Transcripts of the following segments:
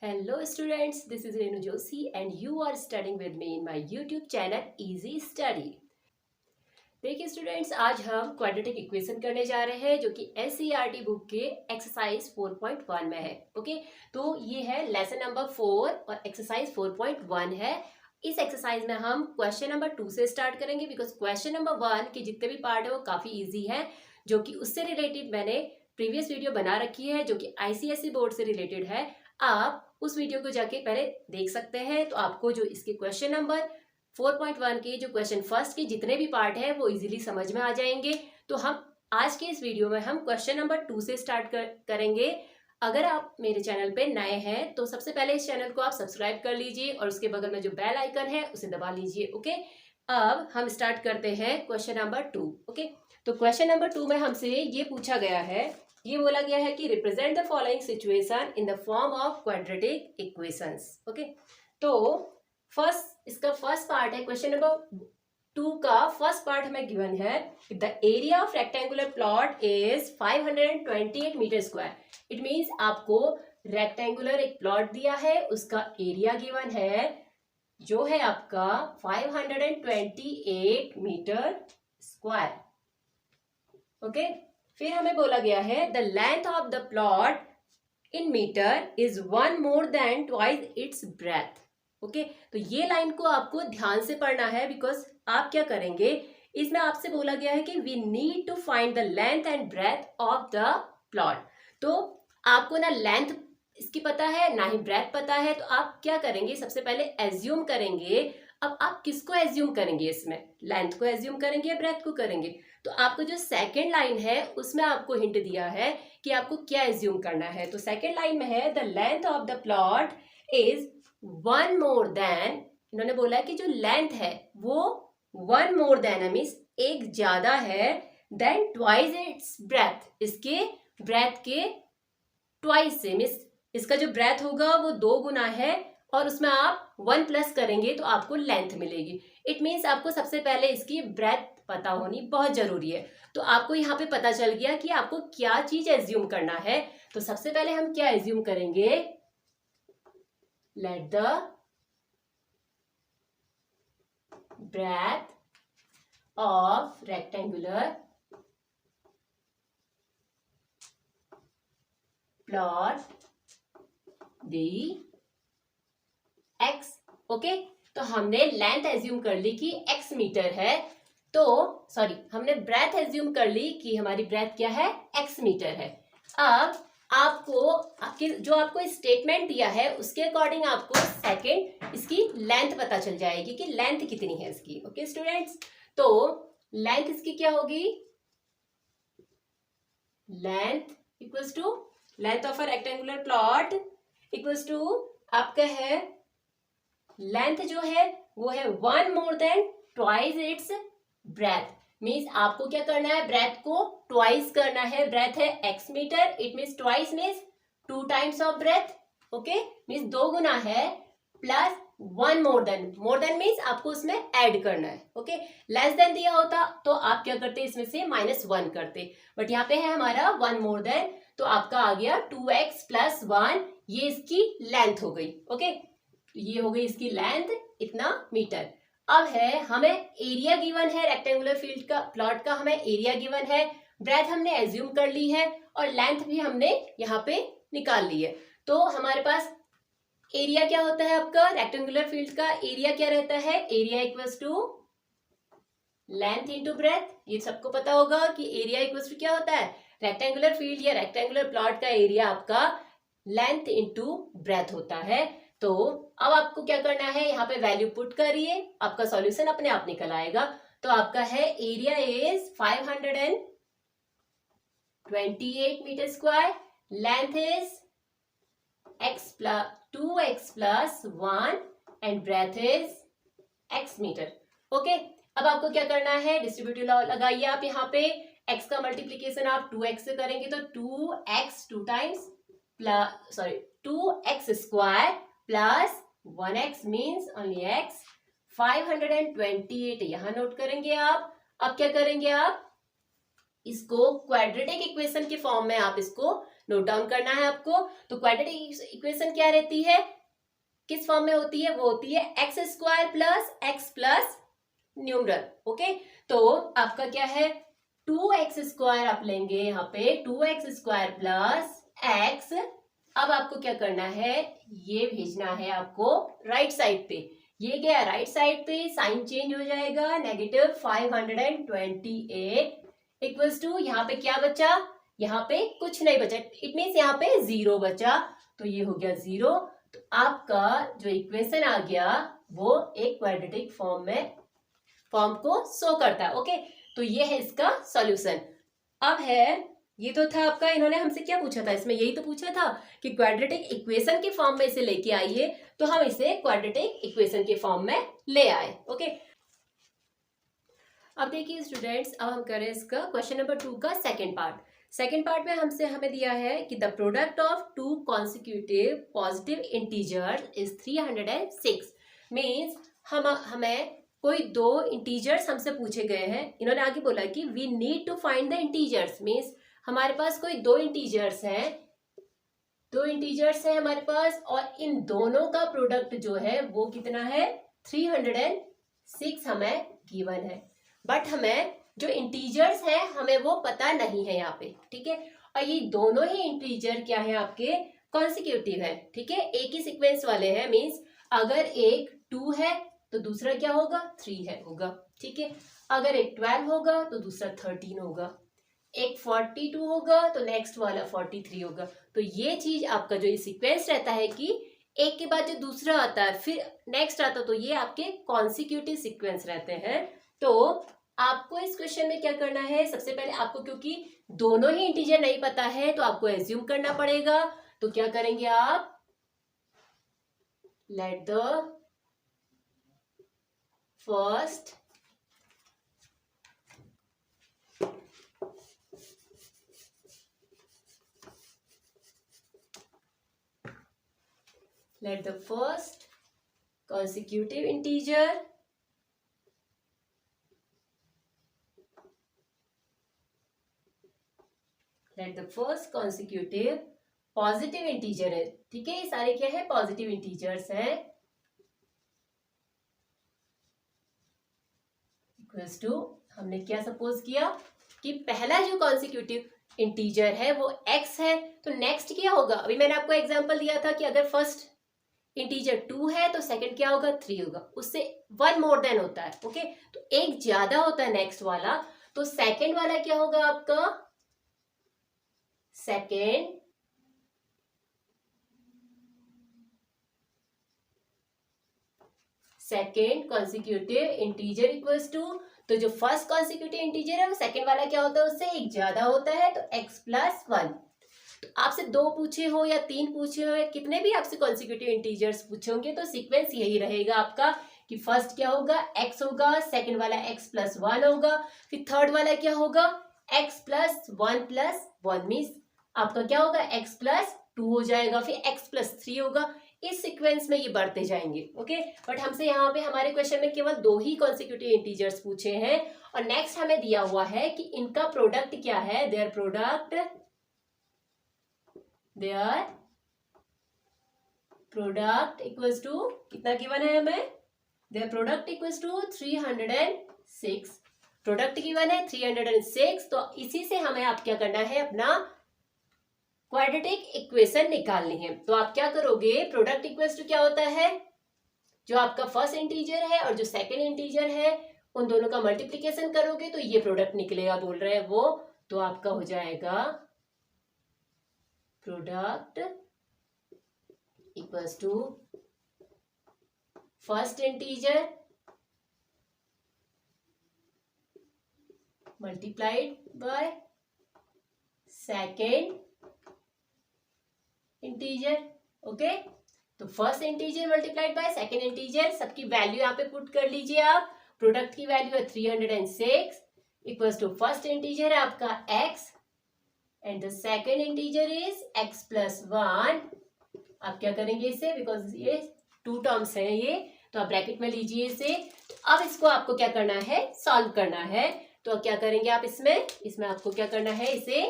Hello students, this is Renu Joshi and you are studying with me in my YouTube channel Easy Study। देखिए students, आज हम quadratic equation करने जा रहे हैं जो कि एनसीईआरटी बुक के एक्सरसाइज 4.1 में है। ओके, तो ये है लेसन नंबर 4 और एक्सरसाइज 4.1 है। इस एक्सरसाइज में हम क्वेश्चन नंबर 2 से स्टार्ट करेंगे बिकॉज क्वेश्चन नंबर 1 के जितने भी पार्ट है वो काफी इजी है, जो कि उससे रिलेटेड मैंने प्रीवियस वीडियो बना रखी है जो कि आईसीएसई बोर्ड से रिलेटेड है। आप उस वीडियो को जाके पहले देख सकते हैं, तो आपको जो इसके क्वेश्चन नंबर 4.1 के जो क्वेश्चन फर्स्ट के जितने भी पार्ट है वो इजीली समझ में आ जाएंगे। तो हम आज के इस वीडियो में हम क्वेश्चन नंबर 2 से स्टार्ट करेंगे। अगर आप मेरे चैनल पे नए हैं तो सबसे पहले इस चैनल को आप सब्सक्राइब कर लीजिए और उसके बगल में जो बेल आइकन है उसे दबा लीजिए। ओके, अब हम स्टार्ट करते हैं क्वेश्चन नंबर 2। ओके, तो क्वेश्चन नंबर 2 में हमसे ये पूछा गया है, ये बोला गया है कि represent the following situation in the form of quadratic equations. Okay, तो इसका फर्स्ट पार्ट है क्वेश्चन नंबर 2 का फर्स्ट पार्ट हमें गिवन है, the area of rectangular plot is 528 metre square. It means आपको रेक्टेंगुलर एक प्लॉट दिया है, उसका एरिया गिवन है जो है आपका 528 मीटर स्क्वायर। ओके, फिर हमें बोला गया है the length of the plot in metre is 1 more than twice its breadth. Okay, तो ये लाइन को आपको ध्यान से पढ़ना है बिकॉज आप क्या करेंगे, इसमें आपसे बोला गया है कि we need to find the length and breadth of the plot. तो आपको ना लेंथ इसकी पता है ना ही ब्रेथ पता है, तो आप क्या करेंगे, सबसे पहले एज्यूम करेंगे। अब आप किसको एज्यूम करेंगे, इसमें लेंथ को एज्यूम करेंगे या ब्रेथ को करेंगे? तो आपको जो सेकेंड लाइन है उसमें आपको हिंट दिया है कि आपको क्या एज्यूम करना है। तो सेकेंड लाइन में है the length of the plot is 1 more then, इन्होंने बोला कि जो लेंथ है वो 1 मोर देन मीन्स एक ज्यादा है, देन ट्वाइस इट्स ब्रेथ, इसके ब्रेथ के ट्वाइस से, मीन्स इसका जो ब्रेथ होगा वो 2 गुना है और उसमें आप 1 प्लस करेंगे तो आपको लेंथ मिलेगी। इट मीन्स आपको सबसे पहले इसकी ब्रेथ पता होनी बहुत जरूरी है। तो आपको यहाँ पे पता चल गया कि आपको क्या चीज एज्यूम करना है। तो सबसे पहले हम क्या एज्यूम करेंगे, let the breadth of rectangular plot be x. Okay, तो हमने लेंथ एज्यूम कर ली कि x मीटर है, तो सॉरी हमने ब्रेथ एज्यूम कर ली कि हमारी ब्रेथ क्या है, x मीटर है। अब आपको स्टेटमेंट दिया है उसके अकॉर्डिंग आपको सेकंड इसकी लेंथ पता चल जाएगी कि लेंथ कितनी है इसकी। ओके स्टूडेंट्स, तो लेंथ इसकी क्या होगी, length equals to length of a rectangular plot equals to आपका है, लेंथ जो है वो है 1 more than twice its breadth. Means आपको क्या करना है, ब्रेथ को ट्वाइस करना है। ब्रेथ है x metre, it means twice means 2 times of breadth. Okay, means 2 गुना है, प्लस 1 मोर देन मीन्स आपको उसमें ऐड करना है। ओके, लेस देन दिया होता तो आप क्या करते, इसमें से -1 करते, बट यहाँ पे है हमारा 1 मोर देन, तो आपका आ गया 2x + 1, ये इसकी लेंथ हो गई। ओके, ये हो गई इसकी लेंथ, इतना मीटर। अब है हमें एरिया गिवन है, रेक्टेंगुलर फील्ड का प्लॉट का हमें एरिया गिवन है, ब्रेथ हमने एज्यूम कर ली है और लेंथ भी हमने यहाँ पे निकाल ली है। तो हमारे पास एरिया क्या होता है, आपका रेक्टेंगुलर फील्ड का एरिया क्या रहता है, area equals to length into breadth. ये सबको पता होगा कि एरिया इक्वल्स टू क्या होता है, रेक्टेंगुलर फील्ड या रेक्टेंगुलर प्लॉट का एरिया आपका लेंथ इंटू ब्रेथ होता है। तो अब आपको क्या करना है, यहाँ पे वैल्यू पुट करिए, आपका सॉल्यूशन अपने आप निकल आएगा। तो आपका है area is 528 metre square, length is 2x + 1 and breadth is x metre. Okay, अब आपको क्या करना है, डिस्ट्रीब्यूटिव लॉ लगाइए आप। यहाँ पे x का मल्टीप्लीकेशन आप 2x से करेंगे तो 2x 2 times 2x square plus 1x means only x, 528 यहां नोट करेंगे आप। अब क्या करेंगे आप, इसको क्वाड्रेटिक इक्वेशन के फॉर्म में आप इसको नोट डाउन करना है आपको। तो क्वाड्रेटिक इक्वेशन क्या रहती है, किस फॉर्म में होती है, वो होती है x square plus x plus numeral. Okay, तो आपका क्या है 2x स्क्वायर आप लेंगे यहाँ पे 2x स्क्वायर प्लस एक्स। अब आपको क्या करना है, ये भेजना है आपको राइट साइड पे। ये गया राइट साइड पे, साइन चेंज हो जाएगा, नेगेटिव 528 इक्वल्स टू यहाँ पे क्या बचा, यहाँ पे कुछ नहीं बचा, इट मीन्स यहाँ पे 0 बचा, तो ये हो गया 0। तो आपका जो इक्वेशन आ गया वो एक क्वाड्रेटिक फॉर्म को शो करता है। ओके, तो ये है इसका सॉल्यूशन। अब है, ये तो था आपका, इन्होंने हमसे क्या पूछा था, इसमें यही तो पूछा था कि क्वाड्रेटिक इक्वेशन के फॉर्म में इसे लेके आइए, तो हम इसे क्वाड्रेटिक इक्वेशन के फॉर्म में ले आए। ओके, अब देखिए स्टूडेंट्स, अब हम करें इसका क्वेश्चन नंबर 2 का सेकंड पार्ट। सेकंड पार्ट में हमें दिया है कि the product of 2 consecutive positive integers is 306। Means हमें कोई 2 इंटीजर्स हमसे पूछे गए हैं। इन्होंने आगे बोला कि we need to find the integers, means हमारे पास कोई 2 इंटीजर्स हैं, 2 इंटीजर्स हैं हमारे पास, और इन दोनों का प्रोडक्ट जो है वो कितना है 306 हमें गिवन है। बट हमें जो इंटीजर्स हैं हमें वो पता नहीं है यहाँ पे, ठीक है। और ये दोनों ही इंटीजर क्या है आपके कॉन्सिक्यूटिव है, ठीक है, एक ही सीक्वेंस वाले हैं। मीन्स अगर एक 2 है तो दूसरा क्या होगा 3 है होगा, ठीक है। अगर एक 12 होगा तो दूसरा 13 होगा, एक 42 होगा तो नेक्स्ट वाला 43 होगा। तो ये चीज आपका जो ये सीक्वेंस रहता है कि एक के बाद जो दूसरा आता है फिर नेक्स्ट आता है, तो ये आपके कॉन्सिक्यूटिव सीक्वेंस रहते हैं। तो आपको इस क्वेश्चन में क्या करना है, सबसे पहले आपको, क्योंकि दोनों ही इंटीजर नहीं पता है तो आपको एज्यूम करना पड़ेगा। तो क्या करेंगे आप, let the first consecutive integer positive integer है, ठीक है, ये सारे क्या है पॉजिटिव इंटीजर्स हैं, इक्वल्स टू, हमने क्या सपोज किया कि पहला जो कॉन्सिक्यूटिव इंटीजर है वो x है, तो नेक्स्ट क्या होगा, अभी मैंने आपको एग्जांपल दिया था कि अगर फर्स्ट इंटीजर 2 है तो सेकंड क्या होगा 3 होगा, उससे 1 मोर देन होता है। ओके, तो एक ज्यादा होता है नेक्स्ट वाला, तो सेकंड वाला क्या होगा आपका second consecutive integer equals to, तो जो फर्स्ट कॉन्सिक्यूटिव इंटीजर है वो सेकंड वाला क्या होता है उससे एक ज्यादा होता है, तो x प्लस 1। तो आपसे 2 पूछे हो या 3 पूछे हो या कितने भी आपसे कॉन्सिक्यूटिव इंटीजर्स पूछे होंगे तो सीक्वेंस यही रहेगा आपका कि फर्स्ट क्या होगा x होगा, सेकंड वाला x प्लस 1 होगा, फिर थर्ड वाला क्या होगा x प्लस 1 मीन्स आपका क्या होगा x प्लस 2 हो जाएगा, फिर x प्लस 3 होगा। इस सीक्वेंस में ये बढ़ते जाएंगे। ओके, बट हमसे यहाँ पे हमारे क्वेश्चन में केवल 2 ही कॉन्सिक्यूटिव इंटीजर्स पूछे हैं, और नेक्स्ट हमें दिया हुआ है कि इनका प्रोडक्ट क्या है, देयर प्रोडक्ट इक्वल्स टू कितना गिवन है हमें, their product equals to 306, product given है 306। तो इसी से हमें आप क्या करना है, अपना क्वाड्रेटिक इक्वेशन निकालनी है। तो आप क्या करोगे, प्रोडक्ट इक्वल्स टू क्या होता है, जो आपका फर्स्ट इंटीजर है और जो सेकंड इंटीजर है उन दोनों का मल्टीप्लिकेशन करोगे तो ये प्रोडक्ट निकलेगा, बोल रहे हैं वो, तो आपका हो जाएगा product equals to first integer multiplied by second integer. Okay, तो first integer multiplied by second integer, सबकी वैल्यू यहाँ पे पुट कर लीजिए आप। प्रोडक्ट की वैल्यू है 306 इक्वल्स टू फर्स्ट इंटीजर है आपका x and the second integer is x plus 1। आप क्या करेंगे इसे, बिकॉज ये 2 टर्म्स हैं ये, तो आप ब्रैकेट में लीजिए इसे। अब इसको आपको क्या करना है, सॉल्व करना है। तो क्या करेंगे आप इसमें आपको क्या करना है, इसे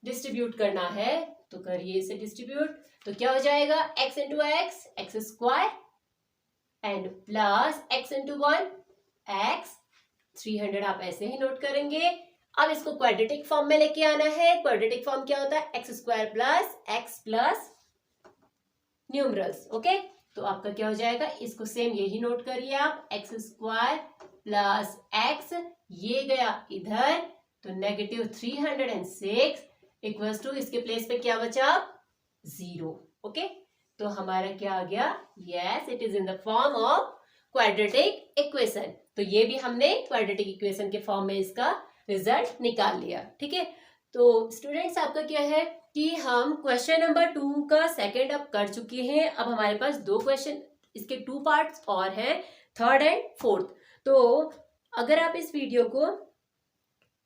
डिस्ट्रीब्यूट करना है तो करिए इसे डिस्ट्रीब्यूट। तो क्या हो जाएगा, x into x, x square and plus x into 1 x, 300 आप ऐसे ही नोट करेंगे। अब इसको क्वाड्रेटिक फॉर्म में लेके आना है। क्वाड्रेटिक फॉर्म क्या होता है, x square plus x plus numerals. Okay, तो आपका क्या हो जाएगा, इसको सेम यही नोट करिए आप, एक्स स्क्वायर प्लस एक्स, ये गया इधर तो नेगेटिव 306 इक्वल्स टू, इसके प्लेस पे क्या बचा, 0। ओके, तो हमारा क्या आ गया, yes it is in the form of quadratic equation. तो ये भी हमने क्वाड्रेटिक इक्वेशन के फॉर्म में इसका रिजल्ट निकाल लिया। ठीक है, तो स्टूडेंट्स आपका क्या है कि हम क्वेश्चन नंबर 2 का सेकंड अब कर चुके हैं। अब हमारे पास 2 क्वेश्चन, इसके 2 पार्ट्स और हैं, थर्ड एंड फोर्थ। तो अगर आप इस वीडियो को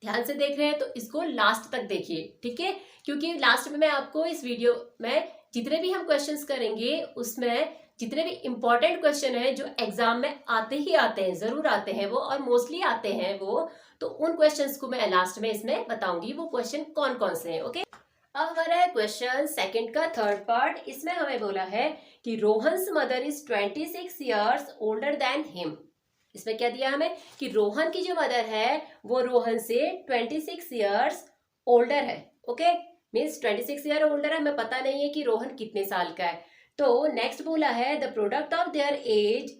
ध्यान से देख रहे हैं तो इसको लास्ट तक देखिए, ठीक है, क्योंकि लास्ट में मैं आपको इस वीडियो में जितने भी हम क्वेश्चंस करेंगे उसमें जितने भी इंपॉर्टेंट क्वेश्चन है जो एग्जाम में आते ही आते हैं, जरूर आते हैं वो, और मोस्टली आते हैं वो, तो उन क्वेश्चंस को मैं लास्ट में इसमें बताऊंगी वो क्वेश्चन कौन कौन से हैं। ओके, अब हमारा है क्वेश्चन सेकंड का थर्ड पार्ट। इसमें हमें बोला है कि Rohan's mother is 26 years older than him. इसमें क्या दिया हमें कि रोहन की जो मदर है वो रोहन से 26 ईयर्स ओल्डर है। ओके, मीन्स 26 ईयर ओल्डर है, हमें पता नहीं है कि रोहन कितने साल का है। तो नेक्स्ट बोला है the product of their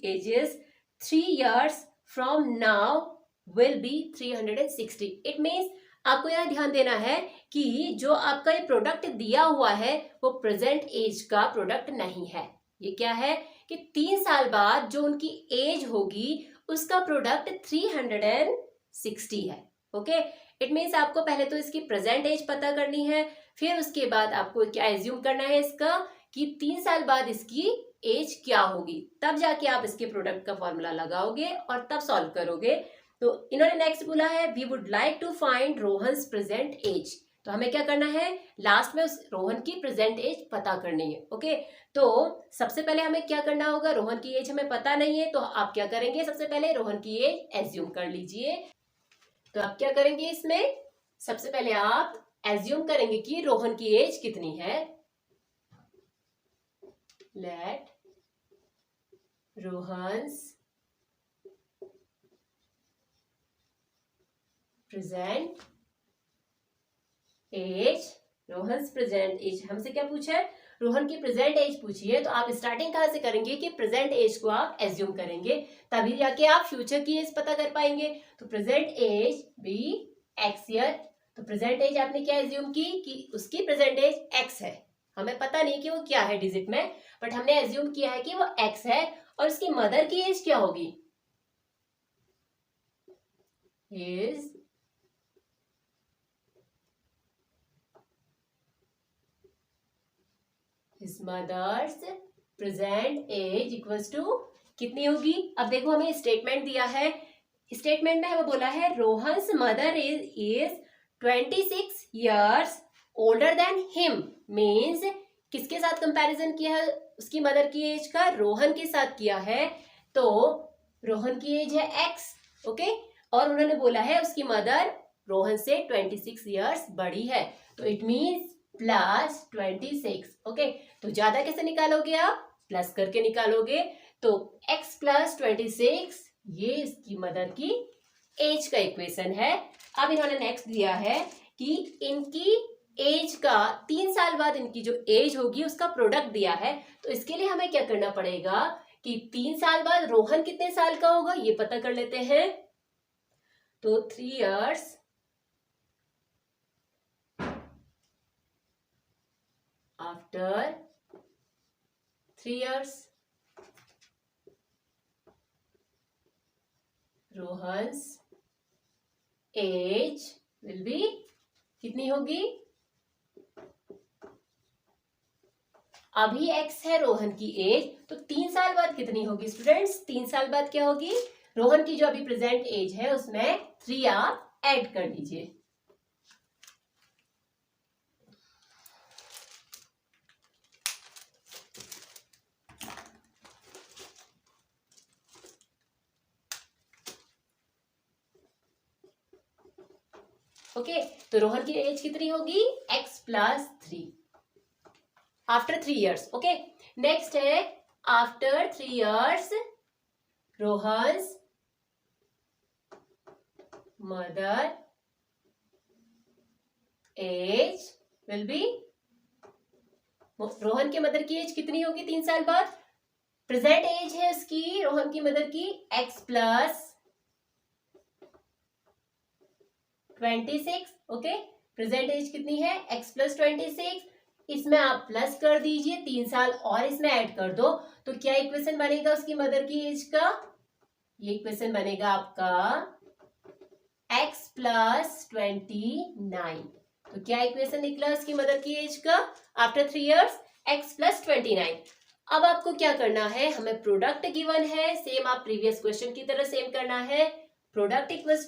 edges 3 years from now will be 360। It means आपको यह ध्यान देना है कि जो आपका ये प्रोडक्ट दिया हुआ है वो प्रेजेंट एज का प्रोडक्ट नहीं है। ये क्या है कि 3 साल बाद जो उनकी एज होगी उसका प्रोडक्ट 360 है। ओके, इट मीन्स आपको पहले तो इसकी प्रेजेंट एज पता करनी है, फिर उसके बाद आपको क्या एज्यूम करना है इसका कि 3 साल बाद इसकी एज क्या होगी, तब जाके आप इसके प्रोडक्ट का फॉर्मूला लगाओगे और तब सॉल्व करोगे। तो इन्होंने नेक्स्ट बोला है we would like to find Rohan's present age. तो हमें क्या करना है, लास्ट में उस रोहन की प्रेजेंट एज पता करनी है। ओके, तो सबसे पहले हमें क्या करना होगा, रोहन की एज हमें पता नहीं है तो आप क्या करेंगे, सबसे पहले रोहन की एज एज्यूम कर लीजिए। तो आप क्या करेंगे, इसमें सबसे पहले आप एज्यूम करेंगे कि रोहन की एज कितनी है। Let Rohan's present age, Rohan's present age हमसे क्या पूछा है, रोहन की प्रेजेंट एज पूछी है। तो आप स्टार्टिंग कहां से करेंगे कि प्रेजेंट एज को आप एज्यूम करेंगे, तभी जाके आप फ्यूचर की एज पता कर पाएंगे। तो present age be x year. तो प्रेजेंट एज आपने क्या एज्यूम की कि उसकी प्रेजेंट एज एक्स है, हमें पता नहीं कि वो क्या है डिजिट में, बट हमने एज्यूम किया है कि वो एक्स है। और उसकी मदर की एज क्या होगी, is his mother's present age equals to कितनी होगी। अब देखो हमें स्टेटमेंट दिया है, स्टेटमेंट में हमें बोला है Rohan's mother is 26 years older than him. Means किसके साथ कंपैरिजन किया है उसकी मदर की एज का, रोहन के साथ किया है। तो रोहन की एज है एक्स, ओके, और उन्होंने बोला है उसकी मदर रोहन से 26 years बड़ी है, तो इट मीन्स प्लस 26। ओके, तो ज्यादा कैसे निकालोगे आप, प्लस करके निकालोगे। तो x प्लस 26 ये इसकी मदर की एज का इक्वेशन है। अब इन्होंने नेक्स्ट दिया है कि इनकी एज का 3 साल बाद इनकी जो एज होगी उसका प्रोडक्ट दिया है। तो इसके लिए हमें क्या करना पड़ेगा कि 3 साल बाद रोहन कितने साल का होगा ये पता कर लेते हैं। तो 3 years after 3 years Rohan's age will be कितनी होगी, अभी x है रोहन की एज, तो 3 साल बाद कितनी होगी स्टूडेंट्स, 3 साल बाद क्या होगी, रोहन की जो अभी प्रेजेंट एज है उसमें 3 आप ऐड कर लीजिए। ओके, तो रोहन की एज कितनी होगी, x+3 after 3 years. Okay, next है after 3 years Rohan's mother age will be, Rohan के मदर की एज कितनी होगी 3 साल बाद, प्रेजेंट एज है उसकी रोहन की मदर की x+26. ओके, प्रेजेंट एज कितनी है x+26, इसमें आप प्लस कर दीजिए 3 साल और इसमें ऐड कर दो, तो क्या इक्वेशन बनेगा उसकी मदर की एज का, ये इक्वेशन बनेगा आपका x+29. तो क्या इक्वेशन निकला उसकी मदर की एज का आफ्टर 3 years, x+29. अब आपको क्या करना है, हमें प्रोडक्ट गिवन है, सेम आप प्रीवियस क्वेश्चन की तरह सेम करना है, प्रोडक्ट इक्वल्स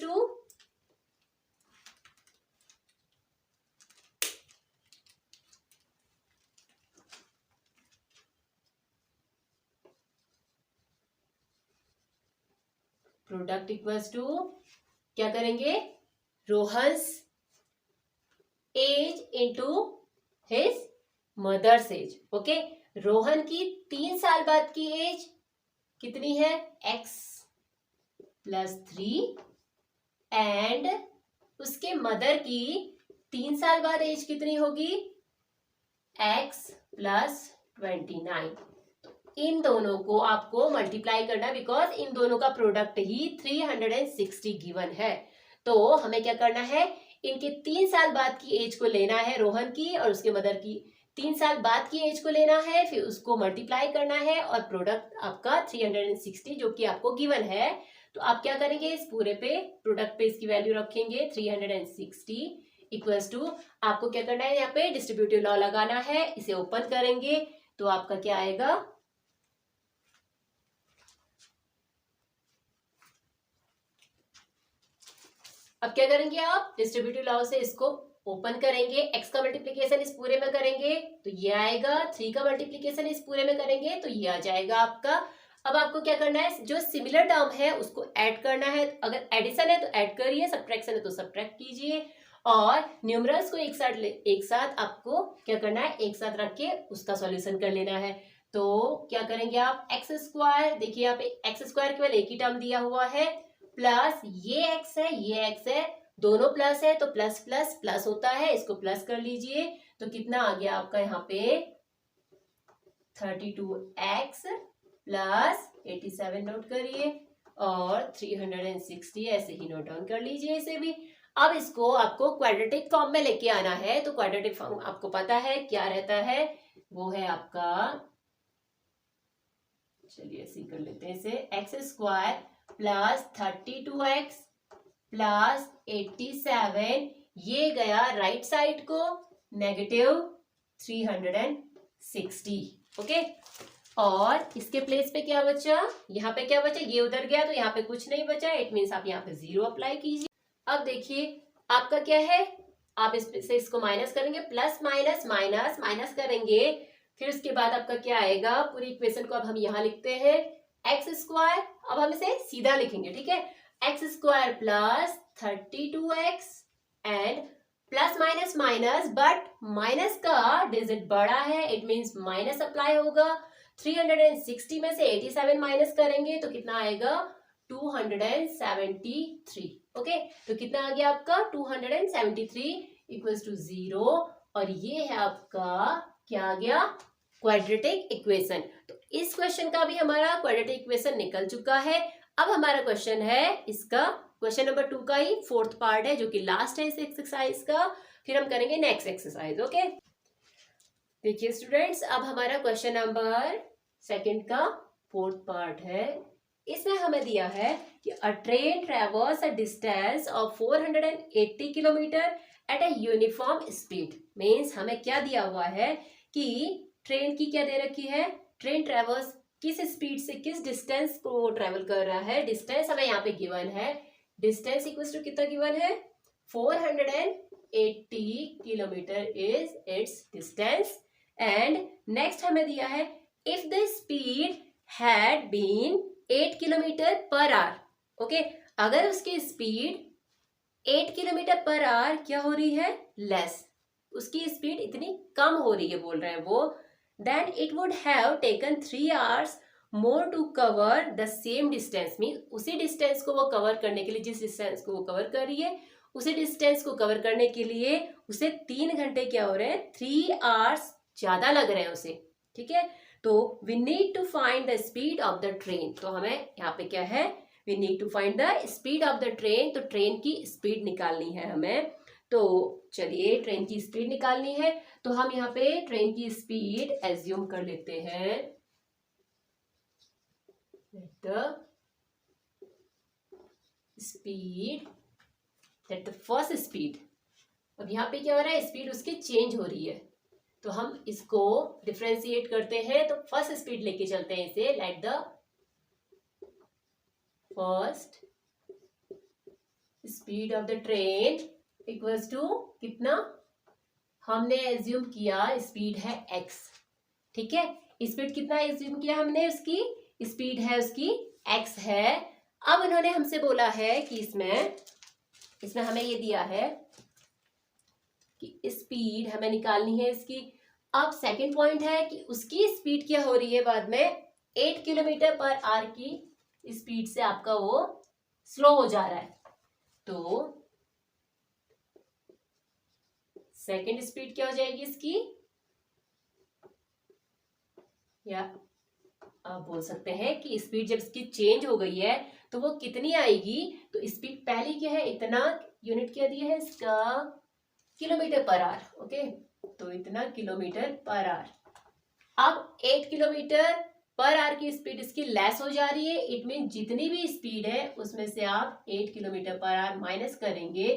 टू क्या करेंगे, Rohan's age into his mother's age. Okay, Rohan की 3 साल बाद की एज कितनी है x+3 एंड उसके मदर की 3 साल बाद एज कितनी होगी x+29. इन दोनों को आपको मल्टीप्लाई करना, बिकॉज इन दोनों का प्रोडक्ट ही 360 गिवन है. तो हमें क्या करना है, इनके 3 साल बाद की एज को लेना है रोहन की, और उसके मदर की 3 साल बाद की एज को लेना है, फिर उसको मल्टीप्लाई करना है, और प्रोडक्ट आपका 360 जो कि आपको गिवन है. तो आप क्या करेंगे, इस पूरे पे प्रोडक्ट पे इसकी वैल्यू रखेंगे 360 इक्वल्स टू, आपको क्या करना है, यहाँ पे डिस्ट्रीब्यूटिव लॉ लगाना है, इसे ओपन करेंगे तो आपका क्या आएगा, अब क्या करेंगे आप, डिस्ट्रीब्यूटिव लॉ से इसको ओपन करेंगे, x का मल्टीप्लीकेशन इस पूरे में करेंगे तो ये आएगा, 3 का मल्टीप्लीकेशन इस पूरे में करेंगे तो ये आ जाएगा आपका. अब आपको क्या करना है, जो सिमिलर टर्म है उसको ऐड करना है, अगर एडिशन है तो ऐड करिए, सब्ट्रैक्शन है तो सब्ट्रैक्ट कीजिए, और न्यूमरल्स को एक साथ आपको क्या करना है, एक साथ रख के उसका सॉल्यूशन कर लेना है. तो क्या करेंगे आप, x², देखिए यहाँ पे x² केवल एक ही टर्म दिया हुआ है, प्लस ये x है, ये x है, दोनों प्लस है तो प्लस प्लस प्लस होता है, इसको प्लस कर लीजिए तो कितना आ गया आपका यहाँ पे 32x प्लस 87 नोट करिए, और 360 ऐसे ही नोट डाउन कर लीजिए इसे भी. अब इसको आपको क्वाड्रेटिक फॉर्म में लेके आना है, तो क्वाड्रेटिक फॉर्म आपको पता है क्या रहता है, वो है आपका, चलिए ऐसे कर लेते हैं इसे, x² प्लस 32x प्लस 87, ये गया राइट साइड को -360. ओके, और इसके प्लेस पे क्या बचा, यहाँ पे क्या बचा, ये उधर गया तो यहाँ पे कुछ नहीं बचा, इट मीन्स आप यहाँ पे 0 अप्लाई कीजिए. अब देखिए आपका क्या है, आप इससे इसको माइनस करेंगे, प्लस माइनस माइनस माइनस करेंगे, फिर उसके बाद आपका क्या आएगा, पूरी इक्वेशन को अब हम यहाँ लिखते हैं x², अब हम इसे सीधा लिखेंगे, ठीक है, x² plus 32x and plus minus minus, but minus का डिजिट बड़ा है, इट मीन्स माइनस अप्लाई होगा. 360 में से 87 माइनस करेंगे तो कितना आएगा 273. ओके, तो कितना आ गया आपका 273 इक्वल्स टू 0, और ये है आपका क्या आ गया, क्वाड्रेटिक इक्वेशन. तो इस क्वेश्चन का भी हमारा क्वाड्रेटिक इक्वेशन निकल चुका है. अब हमारा क्वेश्चन है, इसका क्वेश्चन नंबर 2 का ही 4th पार्ट है, जो कि लास्ट है इस एक्सरसाइज का, फिर हम करेंगे नेक्स्ट एक्सरसाइज. ओके, देखिए स्टूडेंट्स, अब हमारा क्वेश्चन नंबर 2 का 4th पार्ट है. इसमें हमें दिया है कि अ train ट्रेवर्स a distance of 480 kilometre at a uniform speed. Means हमें क्या दिया हुआ है कि ट्रेन की क्या दे रखी है, ट्रेन ट्रेवर्स किस स्पीड से किस डिस्टेंस को ट्रेवल कर रहा है, डिस्टेंस हमें यहाँ पे गिवन है, डिस्टेंस इक्वल्स टू कितना गिवन है 480 kilometre is its distance. And next हमें दिया है if the speed had been 8 kilometre per hour. Okay, अगर उसकी स्पीड 8 किलोमीटर पर आवर क्या हो रही है, लेस, उसकी स्पीड इतनी कम हो रही है बोल रहे हैं वो, then it would have taken 3 hours more to cover the same distance, mean उसी डिस्टेंस को वो कवर करने के लिए, जिस डिस्टेंस को वो कवर कर रही है उसी डिस्टेंस को कवर करने के लिए उसे 3 घंटे क्या हो रहे हैं, 3 आवर्स ज्यादा लग रहे हैं उसे। ठीक है, तो we need to find the speed of the train, तो हमें यहाँ पे क्या है, we need to find the speed of the train, तो ट्रेन की स्पीड निकालनी है हमें। तो चलिए ट्रेन की स्पीड निकालनी है, तो हम यहाँ पे ट्रेन की स्पीड एज्यूम कर लेते हैं, the speed that the first speed, अब यहाँ पे क्या हो रहा है, स्पीड उसकी चेंज हो रही है, तो हम इसको डिफ्रेंशिएट करते हैं, तो फर्स्ट स्पीड लेके चलते हैं इसे, like the first speed of the train equals to कितना, हमने एज्यूम किया स्पीड है x। ठीक है, स्पीड कितना एज्यूम किया हमने, उसकी स्पीड है उसकी x है। अब उन्होंने हमसे बोला है कि इसमें हमें ये दिया है कि स्पीड हमें निकालनी है इसकी। अब सेकंड पॉइंट है कि उसकी स्पीड क्या हो रही है बाद में, 8 किलोमीटर पर आवर की स्पीड से आपका वो स्लो हो जा रहा है, तो सेकंड स्पीड क्या हो जाएगी इसकी, या आप बोल सकते हैं कि स्पीड जब इसकी चेंज हो गई है तो वो कितनी आएगी, तो स्पीड पहली क्या है, इतना यूनिट क्या दिया है इसका, किलोमीटर पर आवर। ओके, तो इतना किलोमीटर पर आवर। अब 8 किलोमीटर पर आवर की स्पीड इसकी लेस हो जा रही है, इट मीन जितनी भी स्पीड है उसमें से आप 8 किलोमीटर पर आवर माइनस करेंगे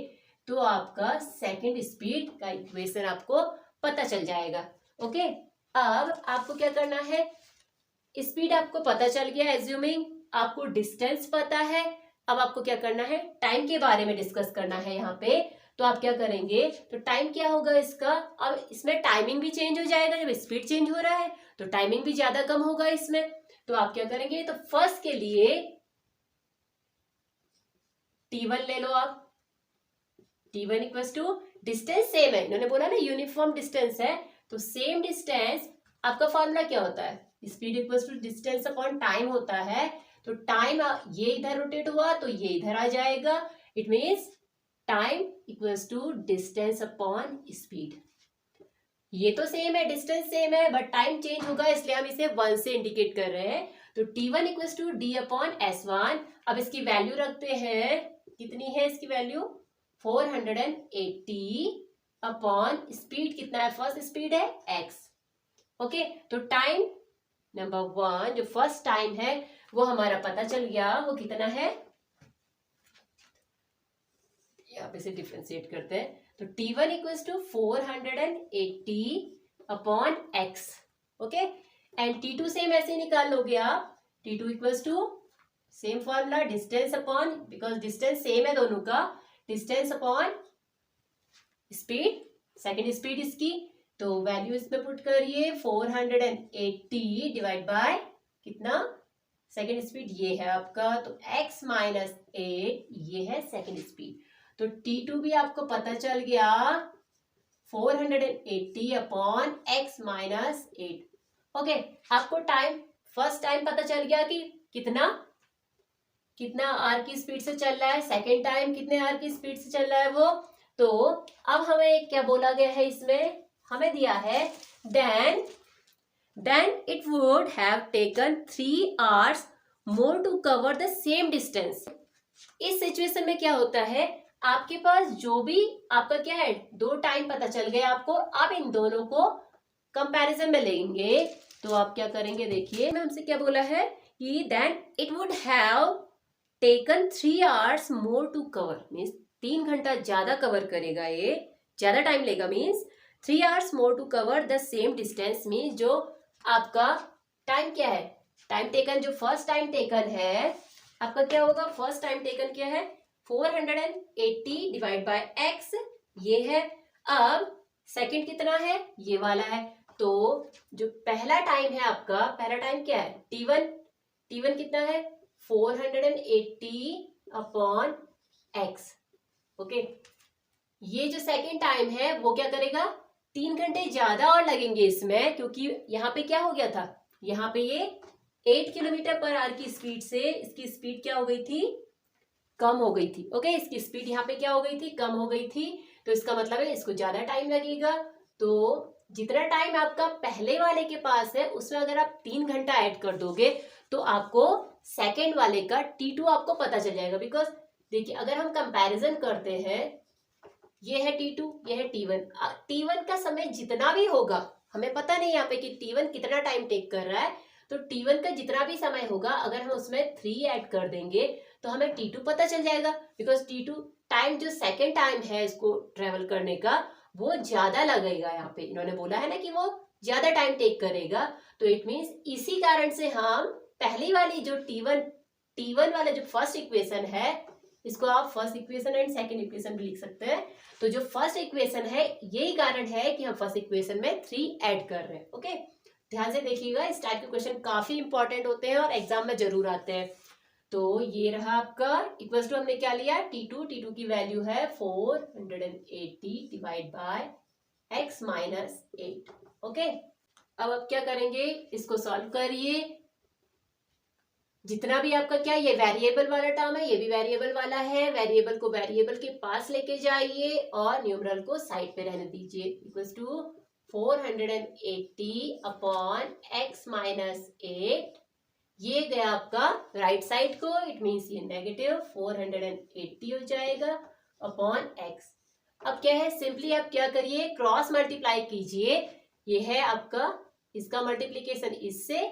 तो आपका सेकंड स्पीड का इक्वेशन आपको पता चल जाएगा। ओके, अब आपको क्या करना है, स्पीड आपको पता चल गया एज्यूमिंग, आपको डिस्टेंस पता है, अब आपको क्या करना है, टाइम के बारे में डिस्कस करना है यहाँ पे। तो आप क्या करेंगे, तो टाइम क्या होगा इसका, अब इसमें टाइमिंग भी चेंज हो जाएगा, जब स्पीड चेंज हो रहा है तो टाइमिंग भी ज्यादा कम होगा इसमें। तो आप क्या करेंगे, तो फर्स्ट के लिए T1 ले लो आप, T1 equals to distance same है, इन्होंने बोला ना यूनिफॉर्म डिस्टेंस है, तो सेम डिस्टेंस, आपका फॉर्मूला क्या होता है, speed equals to distance upon time होता है, तो टाइम ये इधर रोटेट हुआ तो ये इधर आ जाएगा, it means time equals to distance upon speed. ये तो सेम है, डिस्टेंस सेम है, बट टाइम चेंज होगा इसलिए हम इसे 1 से इंडिकेट कर रहे हैं, तो T1 equals to D upon S1। अब इसकी वैल्यू रखते हैं, कितनी है इसकी वैल्यू, 480 अपॉन स्पीड कितना है, फर्स्ट स्पीड है x। ओके, तो टाइम नंबर 1 जो फर्स्ट टाइम है वो हमारा पता चल गया, वो कितना है, यहाँ पे से डिफ्रेंशिएट करते हैं, तो T1 equals to 480 upon x। Okay, and T2 same ऐसे निकाल लोगे आप, T2 equals to same formula, distance upon, because distance same है दोनों का, distance upon speed, second speed इसकी, तो वैल्यू इसमें पुट करिए 480 डिवाइड बाय कितना, सेकेंड स्पीड ये है आपका, तो x माइनस 8 ये है सेकेंड स्पीड, तो T2 भी आपको पता चल गया 480 अपॉन x माइनस 8। ओके, आपको टाइम फर्स्ट टाइम पता चल गया कि कितना कितना आर की स्पीड से चल रहा है, सेकेंड टाइम कितने आर की स्पीड से चल रहा है वो। तो अब हमें क्या बोला गया है, इसमें हमें दिया है then it would have taken 3 hours more to cover the same distance. इस सिचुएशन में क्या होता है, आपके पास जो भी आपका क्या है, दो टाइम पता चल गया आपको, आप इन दोनों को कंपैरिजन में लेंगे, तो आप क्या करेंगे, देखिए हमसे क्या बोला है कि then it would have taken 3 hours more to cover, means 3 घंटा ज्यादा कवर करेगा, ये ज्यादा टाइम लेगा, means 3 hours more to cover the same distance, means जो आपका टाइम क्या है, टाइम टेकन जो फर्स्ट टाइम टेकन है आपका क्या होगा, फर्स्ट टाइम टेकन क्या है 480 डिवाइड बाय x ये है। अब सेकंड कितना है, ये वाला है, तो जो पहला टाइम है आपका, पहला टाइम क्या है T1 कितना है 480 अपॉन x। ओके। ये जो सेकेंड टाइम है वो क्या करेगा, 3 घंटे ज्यादा और लगेंगे इसमें, क्योंकि यहाँ पे क्या हो गया था, यहाँ पे ये 8 किलोमीटर पर आवर की स्पीड से इसकी स्पीड क्या हो गई थी, कम हो गई थी। ओके, इसकी स्पीड यहाँ पे क्या हो गई थी, कम हो गई थी। तो इसका मतलब है इसको ज्यादा टाइम लगेगा। तो जितना टाइम आपका पहले वाले के पास है उसमें अगर आप 3 घंटा ऐड कर दोगे तो आपको सेकेंड वाले का T2 आपको पता चल जाएगा। बिकॉज देखिए अगर हम कंपैरिजन करते हैं, ये है T2, ये है T1। T1 का समय जितना भी होगा, हमें पता नहीं यहाँ पे कि T1 कितना टाइम टेक कर रहा है, तो T1 का जितना भी समय होगा अगर हम उसमें 3 ऐड कर देंगे तो हमें T2 पता चल जाएगा। बिकॉज T2 टाइम जो सेकेंड टाइम है इसको ट्रेवल करने का वो ज्यादा लगेगा। यहाँ पे इन्होंने बोला है ना कि वो ज्यादा टाइम टेक करेगा, तो इट मीन्स इसी कारण से हम पहली वाली जो T1 वाला जो फर्स्ट इक्वेशन है, इसको आप first equation and second equation भी लिख सकते हैं। तो जो फर्स्ट इक्वेशन है यही कारण है कि हम फर्स्ट इक्वेशन में 3 ऐड कर रहे हैं। ओके, ध्यान से देखिएगा, इस टाइप के क्वेश्चन काफी इंपॉर्टेंट होते हैं और एग्जाम में जरूर आते हैं। तो ये रहा आपका इक्वल टू, हमने क्या लिया, T2 की वैल्यू है 480 divide bye x minus 8। Okay, अब आप क्या करेंगे, इसको सॉल्व करिए। जितना भी आपका क्या, ये वेरिएबल वाला टर्म है, ये भी वेरिएबल वाला है, वेरिएबल को वेरिएबल के पास लेके जाइए और न्यूमरल को साइड पे रहने दीजिए। Equals to 480 upon x minus 8, ये गया आपका राइट साइड को, इट मीन्स ये नेगेटिव 480 हो जाएगा अपॉन x। अब क्या है, सिंपली आप क्या करिए, क्रॉस मल्टीप्लाई कीजिए। ये है आपका, इसका मल्टीप्लीकेशन इससे,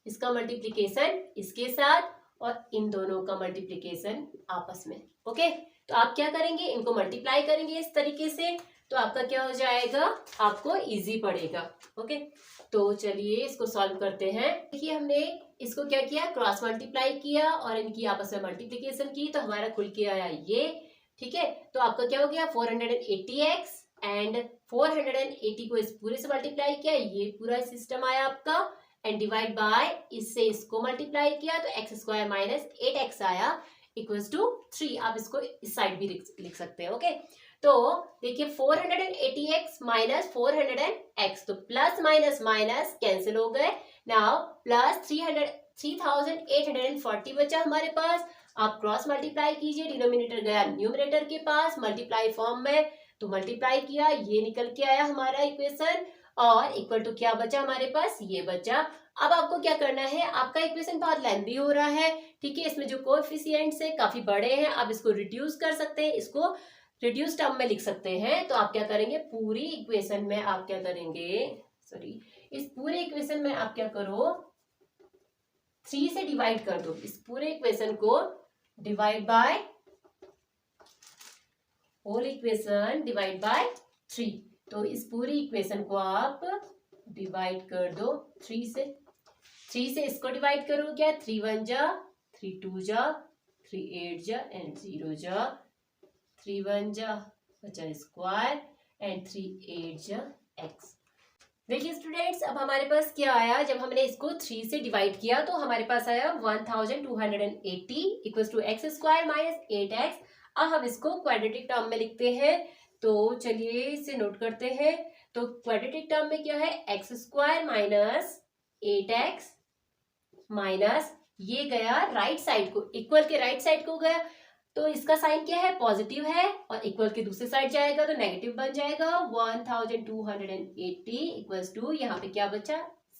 इसका मल्टीप्लीकेशन इसके साथ, और इन दोनों का मल्टीप्लीकेशन आपस में। ओके, तो आप क्या करेंगे, इनको मल्टीप्लाई करेंगे इस तरीके से, तो आपका क्या हो जाएगा, आपको इजी पड़ेगा। ओके, तो चलिए इसको सॉल्व करते हैं। देखिए हमने इसको क्या किया, क्रॉस मल्टीप्लाई किया और इनकी आपस में मल्टीप्लीकेशन की, तो हमारा खुल के आया ये। ठीक है, तो आपका क्या हो गया, 480x एंड 480 को इस पूरे से मल्टीप्लाई किया, ये पूरा सिस्टम आया आपका, एंड डिवाइड बाय इससे इसको मल्टीप्लाई किया तो एक्स स्क्वायर माइनस 8x आया इक्वल्स टू 3। आप इसको इस साइड भी लिख सकते हैं। ओके, तो देखिए 480x माइनस 400x, तो प्लस माइनस माइनस कैंसिल हो गए। नाउ प्लस 3840 बचा हमारे पास। आप क्रॉस मल्टीप्लाई कीजिए, डिनोमिनेटर गया न्यूमरेटर के पास मल्टीप्लाई फॉर्म में, तो मल्टीप्लाई किया, ये निकल के आया हमारा इक्वेशन, और इक्वल टू क्या बचा हमारे पास, ये बचा। अब आपको क्या करना है, आपका इक्वेशन बहुत लेंथी हो रहा है, ठीक है, इसमें जो कोएफिशिएंट्स है काफी बड़े हैं, आप इसको रिड्यूस कर सकते हैं, इसको रिड्यूस टर्म में लिख सकते हैं। तो आप क्या करेंगे, पूरी इक्वेशन में आप क्या करेंगे, सॉरी, इस पूरे इक्वेशन में आप क्या करो, 3 से डिवाइड कर दो। इस पूरे इक्वेशन को divide by whole equation divide by 3। तो इस पूरी इक्वेशन को आप डिवाइड कर दो 3 से। 3 से इसको डिवाइड करो, क्या, 3 1 जा, 3 2 जा, 3 8 जा एंड 0 जा, 3 1 जा बचा स्क्वायर एंड 3 8 जा x। देखिए स्टूडेंट्स, अब हमारे पास क्या आया, जब हमने इसको 3 से डिवाइड किया तो हमारे पास आया 1280 equal to x square minus 8x। अब हम इसको क्वाड्रेटिक टर्म में लिखते हैं, तो चलिए इसे नोट करते हैं। तो क्वाड्रेटिक टर्म में क्या है, x square minus 8x minus ये गया राइट साइड को, इक्वल के राइट साइड को गया, तो इसका साइन क्या है, पॉजिटिव है, और इक्वल के दूसरे साइड जाएगा तो नेगेटिव बन जाएगा। 1280 इक्वल्स टू यहाँ पे क्या बचा,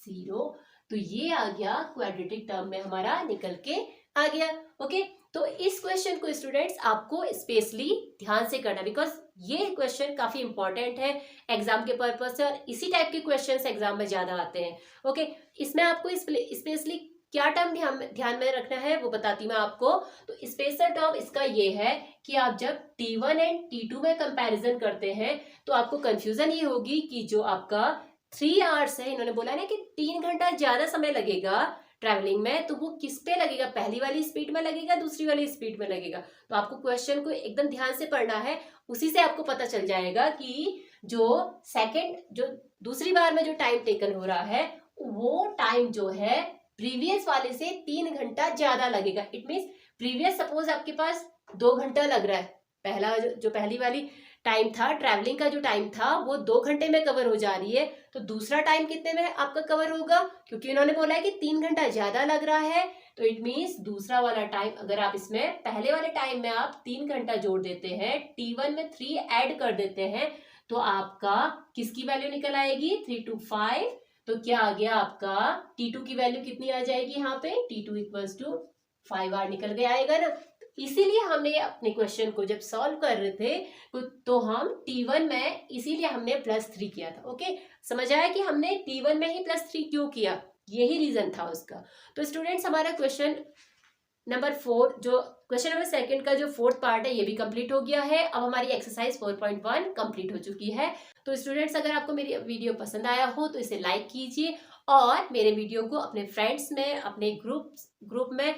0। तो ये आ गया क्वाड्रेटिक टर्म में हमारा निकल के आ गया। ओके, तो इस क्वेश्चन को स्टूडेंट्स आपको स्पेशली ध्यान से करना, बिकॉज ये क्वेश्चन काफी इंपॉर्टेंट है एग्जाम के पर्पज से, और इसी टाइप के क्वेश्चंस एग्जाम में ज्यादा आते हैं। ओके, इसमें आपको स्पेशली क्या टर्म ध्यान में रखना है वो बताती मैं आपको। तो स्पेशल टर्म इसका ये है कि आप जब T1 एंड T2 में कंपैरिजन करते हैं तो आपको कंफ्यूजन ये होगी कि जो आपका 3 आवर्स है, इन्होंने बोला ना कि 3 घंटा ज्यादा समय लगेगा ट्रैवलिंग में, तो वो किस पे लगेगा, पहली वाली स्पीड में लगेगा, दूसरी वाली स्पीड में लगेगा। तो आपको क्वेश्चन को एकदम ध्यान से पढ़ना है, उसी से आपको पता चल जाएगा कि जो दूसरी बार में जो टाइम टेकन हो रहा है वो टाइम जो है प्रीवियस वाले से 3 घंटा ज्यादा लगेगा। इट मीन्स प्रीवियस सपोज आपके पास 2 घंटा लग रहा है, पहला जो पहली वाली टाइम था, ट्रैवलिंग का जो टाइम था वो 2 घंटे में कवर हो जा रही है, तो दूसरा टाइम कितने में आपका कवर होगा? क्योंकि इन्होंने बोला है कि 3 घंटा ज्यादा लग रहा है, तो इट मीन्स दूसरा वाला टाइम, अगर आप इसमें पहले वाले टाइम में आप 3 घंटा जोड़ देते हैं, T1 में 3 ऐड कर देते हैं, तो आपका किसकी वैल्यू निकल आएगी? 3 to 5। तो क्या आ गया आपका? T2 की वैल्यू कितनी आ जाएगी यहाँ पे? T2 इक्वल्स टू 5R निकल के आएगा ना। इसीलिए हमने अपने क्वेश्चन को जब सॉल्व कर रहे थे तो हम T1 में इसीलिए हमने +3 किया था। ओके, समझ आया कि हमने T1 में ही +3 क्यों किया? यही रीजन था उसका। तो स्टूडेंट्स, हमारा क्वेश्चन नंबर 4, जो क्वेश्चन नंबर 2 का जो 4th पार्ट है, ये भी कंप्लीट हो गया है। अब हमारी एक्सरसाइज 4.1 कंप्लीट हो चुकी है। तो स्टूडेंट्स, अगर आपको मेरी वीडियो पसंद आया हो तो इसे लाइक कीजिए और मेरे वीडियो को अपने फ्रेंड्स में, अपने ग्रुप में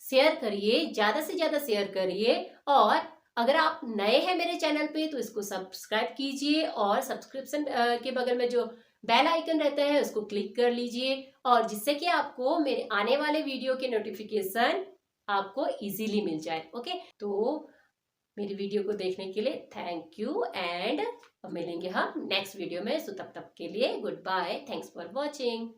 शेयर करिए, ज्यादा से ज्यादा शेयर करिए। और अगर आप नए हैं मेरे चैनल पे तो इसको सब्सक्राइब कीजिए और सब्सक्रिप्शन के बगल में जो बेल आइकन रहता है उसको क्लिक कर लीजिए, और जिससे कि आपको मेरे आने वाले वीडियो के नोटिफिकेशन आपको इजीली मिल जाए। ओके, तो मेरी वीडियो को देखने के लिए थैंक यू, एंड मिलेंगे हम नेक्स्ट वीडियो में। सो तब तक के लिए goodbye, thanks for watching.